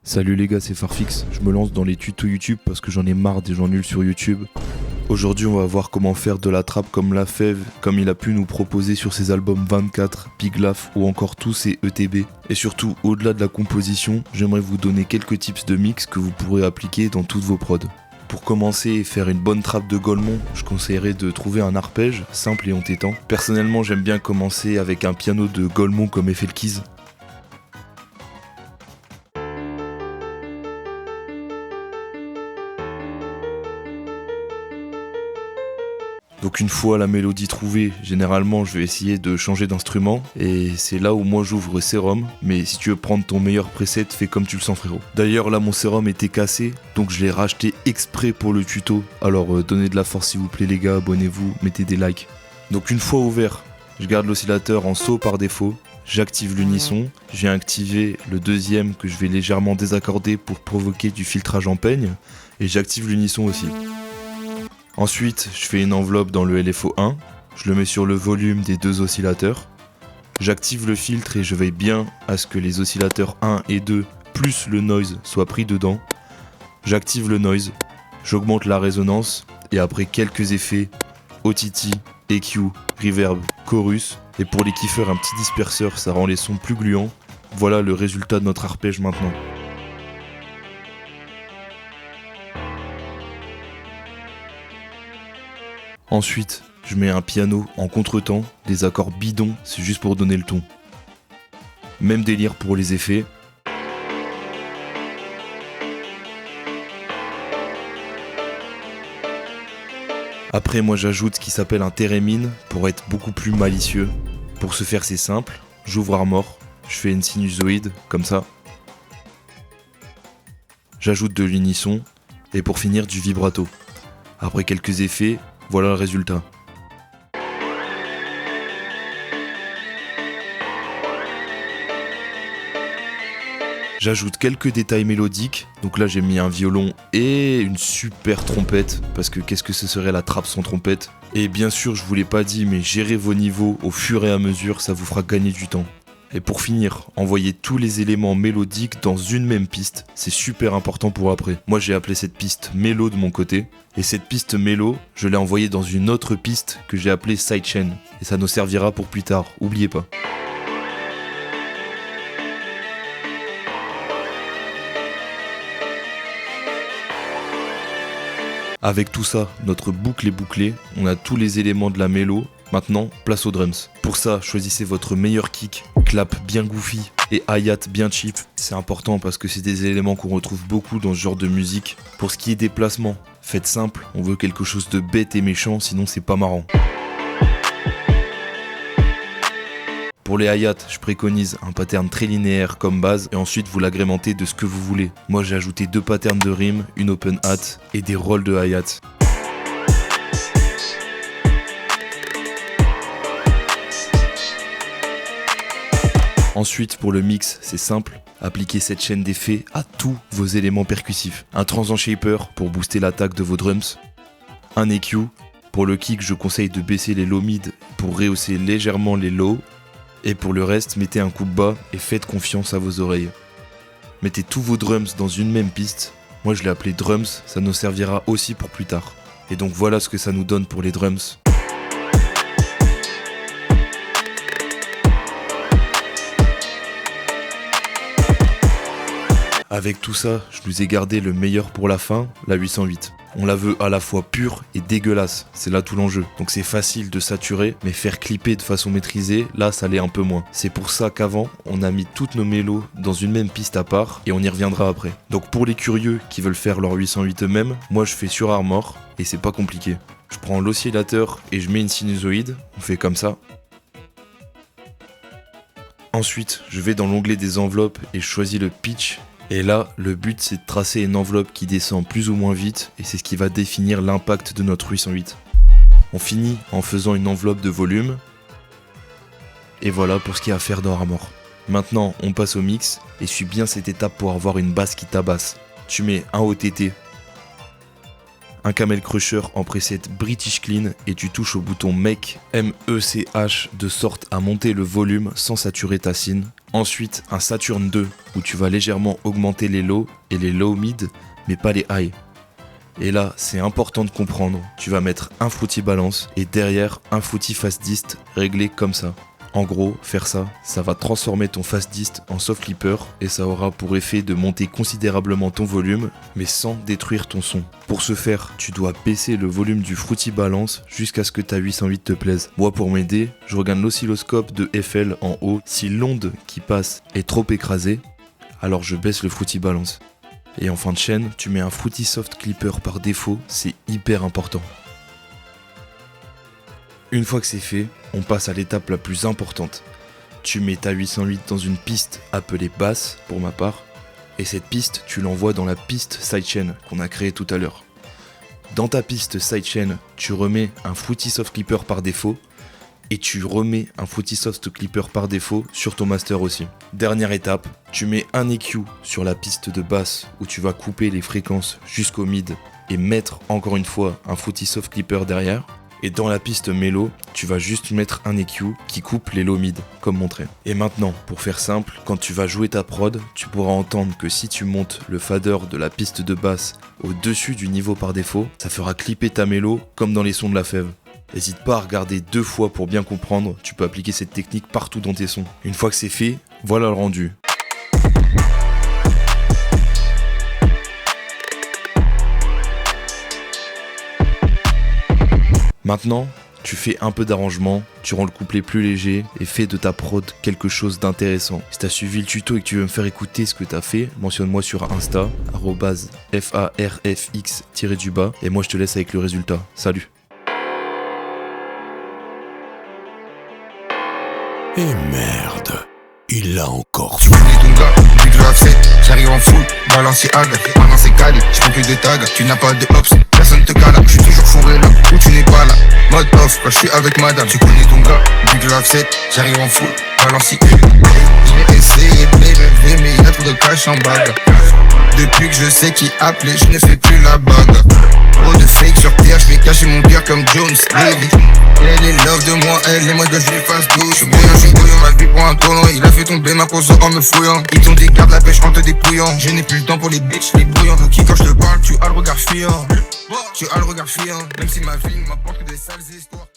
Salut les gars, c'est Farfix. Je me lance dans les tutos YouTube parce que j'en ai marre des gens nuls sur YouTube. Aujourd'hui, on va voir comment faire de la trappe comme La Fève, comme il a pu nous proposer sur ses albums 24, Big Laugh ou encore tous ses ETB. Et surtout, au-delà de la composition, j'aimerais vous donner quelques tips de mix que vous pourrez appliquer dans toutes vos prods. Pour commencer et faire une bonne trappe de Golemont, je conseillerais de trouver un arpège simple et entêtant. Personnellement, j'aime bien commencer avec un piano de Golemont comme Eiffel Keys. Donc une fois la mélodie trouvée, généralement je vais essayer de changer d'instrument et c'est là où moi j'ouvre Serum, mais si tu veux prendre ton meilleur preset, fais comme tu le sens frérot. D'ailleurs là mon Serum était cassé, donc je l'ai racheté exprès pour le tuto, alors donnez de la force s'il vous plaît les gars, abonnez-vous, mettez des likes. Donc une fois ouvert, je garde l'oscillateur en saut par défaut, j'active l'unisson, je viens activer le deuxième que je vais légèrement désaccorder pour provoquer du filtrage en peigne, et j'active l'unisson aussi. Ensuite, je fais une enveloppe dans le LFO1, je le mets sur le volume des deux oscillateurs. J'active le filtre et je veille bien à ce que les oscillateurs 1 et 2 plus le noise soient pris dedans. J'active le noise, j'augmente la résonance et après quelques effets, OTT, EQ, reverb, chorus. Et pour les kiffeurs, un petit disperseur, ça rend les sons plus gluants. Voilà le résultat de notre arpège maintenant. Ensuite, je mets un piano en contretemps, des accords bidons, c'est juste pour donner le ton. Même délire pour les effets. Après, moi j'ajoute ce qui s'appelle un thérémine pour être beaucoup plus malicieux. Pour ce faire, c'est simple, j'ouvre Armor, je fais une sinusoïde, comme ça. J'ajoute de l'unisson, et pour finir, du vibrato. Après quelques effets, voilà le résultat. J'ajoute quelques détails mélodiques, donc là j'ai mis un violon et une super trompette, parce que qu'est-ce que ce serait la trappe sans trompette? Et bien sûr, je vous l'ai pas dit, mais gérez vos niveaux au fur et à mesure, ça vous fera gagner du temps. Et pour finir, envoyez tous les éléments mélodiques dans une même piste, c'est super important pour après. Moi j'ai appelé cette piste mélo de mon côté, et cette piste mélo, je l'ai envoyée dans une autre piste que j'ai appelée sidechain, et ça nous servira pour plus tard, oubliez pas. Avec tout ça, notre boucle est bouclée, on a tous les éléments de la mélo. Maintenant, place aux drums. Pour ça, choisissez votre meilleur kick, clap bien goofy et hi-hat bien cheap. C'est important parce que c'est des éléments qu'on retrouve beaucoup dans ce genre de musique. Pour ce qui est des placements, faites simple, on veut quelque chose de bête et méchant, sinon c'est pas marrant. Pour les hi-hats, je préconise un pattern très linéaire comme base et ensuite vous l'agrémentez de ce que vous voulez. Moi j'ai ajouté 2 patterns de rime, une open hat et des rolls de hi-hat. Ensuite, pour le mix, c'est simple, appliquez cette chaîne d'effets à tous vos éléments percussifs. Un transient shaper pour booster l'attaque de vos drums, un EQ, pour le kick je conseille de baisser les low mid pour rehausser légèrement les low, et pour le reste, mettez un coup de bas et faites confiance à vos oreilles. Mettez tous vos drums dans une même piste, moi je l'ai appelé drums, ça nous servira aussi pour plus tard. Et donc voilà ce que ça nous donne pour les drums. Avec tout ça, je nous ai gardé le meilleur pour la fin, la 808. On la veut à la fois pure et dégueulasse, c'est là tout l'enjeu. Donc c'est facile de saturer, mais faire clipper de façon maîtrisée, là ça l'est un peu moins. C'est pour ça qu'avant, on a mis toutes nos mélos dans une même piste à part, et on y reviendra après. Donc pour les curieux qui veulent faire leur 808 eux-mêmes, moi je fais sur Armor, et c'est pas compliqué. Je prends l'oscillateur et je mets une sinusoïde, on fait comme ça. Ensuite, je vais dans l'onglet des enveloppes et je choisis le pitch. Et là, le but c'est de tracer une enveloppe qui descend plus ou moins vite et c'est ce qui va définir l'impact de notre 808. On finit en faisant une enveloppe de volume. Et voilà pour ce qu'il y a à faire dans Armor. Maintenant, on passe au mix et suis bien cette étape pour avoir une basse qui tabasse. Tu mets un OTT, un Camel Crusher en preset British Clean et tu touches au bouton MEC, M-E-C-H de sorte à monter le volume sans saturer ta syn. Ensuite, un Saturn 2 où tu vas légèrement augmenter les lows et les low mid, mais pas les high. Et là, c'est important de comprendre, tu vas mettre un fruity balance et derrière un fruity fast dist réglé comme ça. En gros, faire ça, ça va transformer ton fast dist en soft clipper et ça aura pour effet de monter considérablement ton volume, mais sans détruire ton son. Pour ce faire, tu dois baisser le volume du fruity balance jusqu'à ce que ta 808 te plaise. Moi, pour m'aider, je regarde l'oscilloscope de FL en haut. Si l'onde qui passe est trop écrasée, alors je baisse le fruity balance. Et en fin de chaîne, tu mets un fruity soft clipper par défaut, c'est hyper important. Une fois que c'est fait, on passe à l'étape la plus importante. Tu mets ta 808 dans une piste appelée basse, pour ma part, et cette piste, tu l'envoies dans la piste sidechain qu'on a créée tout à l'heure. Dans ta piste sidechain, tu remets un fruity soft clipper par défaut, et tu remets un fruity soft clipper par défaut sur ton master aussi. Dernière étape, tu mets un EQ sur la piste de basse où tu vas couper les fréquences jusqu'au mid et mettre encore une fois un fruity soft clipper derrière. Et dans la piste mélo, tu vas juste mettre un EQ qui coupe les low mid, comme montré. Et maintenant, pour faire simple, quand tu vas jouer ta prod, tu pourras entendre que si tu montes le fader de la piste de basse au-dessus du niveau par défaut, ça fera clipper ta mélo comme dans les sons de la fève. N'hésite pas à regarder 2 fois pour bien comprendre, tu peux appliquer cette technique partout dans tes sons. Une fois que c'est fait, voilà le rendu. Maintenant, tu fais un peu d'arrangement, tu rends le couplet plus léger et fais de ta prod quelque chose d'intéressant. Si t'as suivi le tuto et que tu veux me faire écouter ce que t'as fait, mentionne-moi sur Insta, @farfx_, et moi je te laisse avec le résultat. Salut. Et merde, il l'a encore Tu connais ton gars, big rap set, j'arrive en full, Balenciaga, maintenant c'est calé, j'prends plus de tag, tu n'as pas de hops, personne te cala, j'suis toujours fourré là, où tu n'es pas là, mode off, quand j'suis avec madame, tu connais ton gars, big rap set, j'arrive en full, Balenciaga, j'ai essayé de les rêver, mais y'a trop de cash en bague, depuis que je sais qui appeler, je ne fais plus la bague, trop de fake sur terre, j'vais cacher mon cœur comme Jones, Levy. Elle est love de moi, elle est moi que je lui fasse douce. J'suis bouillant, ma vie pour un colon. Il a fait tomber ma pose en me fouillant. Ils t'ont dit garde la pêche en te dépouillant. Je n'ai plus le temps pour les bitches, les brouillants. Qui quand je te parle, tu as le regard fuyant. Tu as le regard fuyant. Même si ma vie ne m'apporte que des sales histoires.